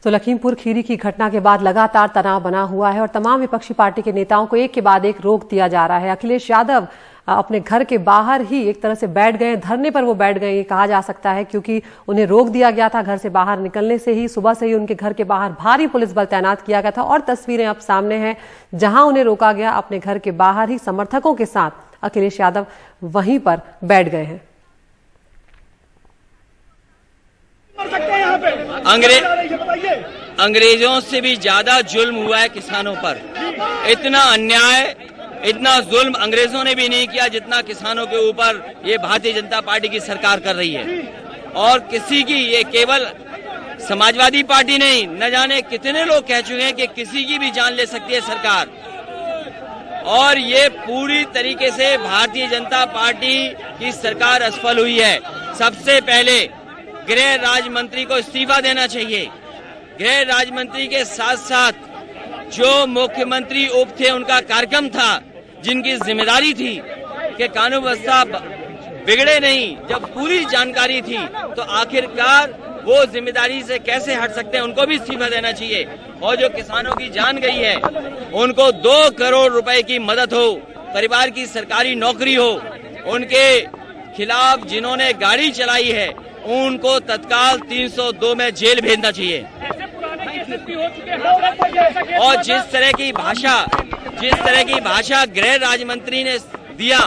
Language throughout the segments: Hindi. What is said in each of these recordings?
तो लखीमपुर खीरी की घटना के बाद लगातार तनाव बना हुआ है और तमाम विपक्षी पार्टी के नेताओं को एक के बाद एक रोक दिया जा रहा है। अखिलेश यादव अपने घर के बाहर ही एक तरह से बैठ गए, धरने पर वो बैठ गए ये कहा जा सकता है, क्योंकि उन्हें रोक दिया गया था। घर से बाहर निकलने से ही सुबह से ही उनके घर के बाहर भारी पुलिस बल तैनात किया गया था और तस्वीरें अब सामने हैं जहां उन्हें रोका गया। अपने घर के बाहर ही समर्थकों के साथ अखिलेश यादव वहीं पर बैठ गए हैं। अंग्रेजों से भी ज्यादा जुल्म हुआ है किसानों पर। इतना अन्याय, इतना जुल्म अंग्रेजों ने भी नहीं किया जितना किसानों के ऊपर ये भारतीय जनता पार्टी की सरकार कर रही है। और किसी की, ये केवल समाजवादी पार्टी नहीं, न जाने कितने लोग कह चुके हैं कि किसी की भी जान ले सकती है सरकार। और ये पूरी तरीके से भारतीय जनता पार्टी की सरकार असफल हुई है। सबसे पहले गृह राज्य मंत्री को इस्तीफा देना चाहिए। गृह राज्य मंत्री के साथ साथ जो मुख्यमंत्री उप थे उनका कार्यक्रम था, जिनकी जिम्मेदारी थी कि कानून व्यवस्था बिगड़े नहीं, जब पूरी जानकारी थी तो आखिरकार वो जिम्मेदारी से कैसे हट सकते हैं, उनको भी इस्तीफा देना चाहिए। और जो किसानों की जान गई है उनको 2 करोड़ रुपए की मदद हो, परिवार की सरकारी नौकरी हो, उनके खिलाफ जिन्होंने गाड़ी चलाई है उनको तत्काल 302 में जेल भेजना चाहिए। और जिस तरह की भाषा गृह राज्य मंत्री ने दिया,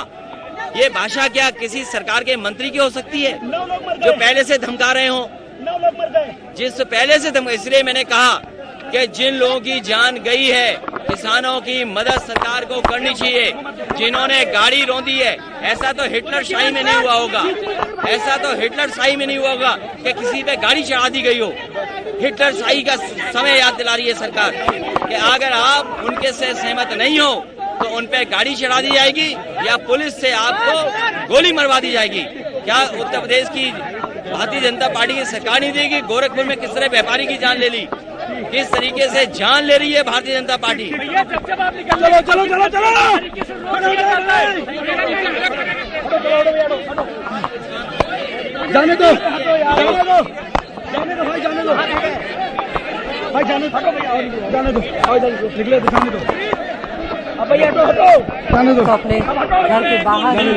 ये भाषा क्या किसी सरकार के मंत्री की हो सकती है जो पहले से धमका रहे हो? इसलिए मैंने कहा कि जिन लोगों की जान गई है, किसानों की मदद सरकार को करनी चाहिए। जिन्होंने गाड़ी रौंदी है, ऐसा तो हिटलर शाही में नहीं हुआ होगा, कि किसी पे गाड़ी चढ़ा दी गई हो। हिटलर शाही का समय याद दिला रही है सरकार कि अगर आप उनके से सहमत नहीं हो तो उन पे गाड़ी चढ़ा दी जाएगी या पुलिस से आपको गोली मरवा दी जाएगी। क्या उत्तर प्रदेश की भारतीय जनता पार्टी की सरकार नहीं देगी? गोरखपुर में किस तरह व्यापारी की जान ले ली, किस तरीके से जान ले रही है भारतीय जनता पार्टी। जाने दो निकले, दिखाने दो। तो अपने घर के बाहर ही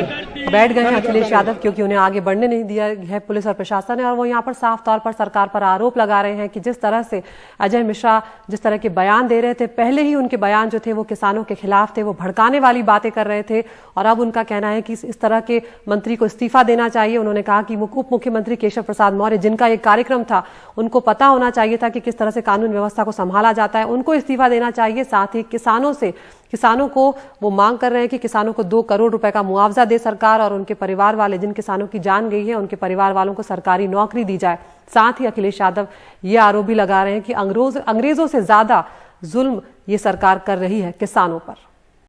बैठ गए हैं अखिलेश यादव, क्योंकि उन्हें आगे बढ़ने नहीं दिया है पुलिस और प्रशासन ने। और वो यहाँ पर साफ तौर पर सरकार पर आरोप लगा रहे हैं कि जिस तरह से अजय मिश्रा जिस तरह के बयान दे रहे थे, पहले ही उनके बयान जो थे वो किसानों के खिलाफ थे, वो भड़काने वाली बातें कर रहे थे। और अब उनका कहना है कि इस तरह के मंत्री को इस्तीफा देना चाहिए। उन्होंने कहा कि उप मुख्यमंत्री केशव प्रसाद मौर्य, जिनका एक कार्यक्रम था, उनको पता होना चाहिए था कि किस तरह से कानून व्यवस्था को संभाला जाता है, उनको इस्तीफा देना चाहिए। साथ ही किसानों को वो मांग कर रहे हैं कि किसानों को 2 करोड़ रुपए का मुआवजा दे सरकार और उनके परिवार वाले, जिन किसानों की जान गई है, उनके परिवार वालों को सरकारी नौकरी दी जाए। साथ ही अखिलेश यादव ये आरोप भी लगा रहे हैं कि अंग्रेजों से ज्यादा जुल्म ये सरकार कर रही है किसानों पर।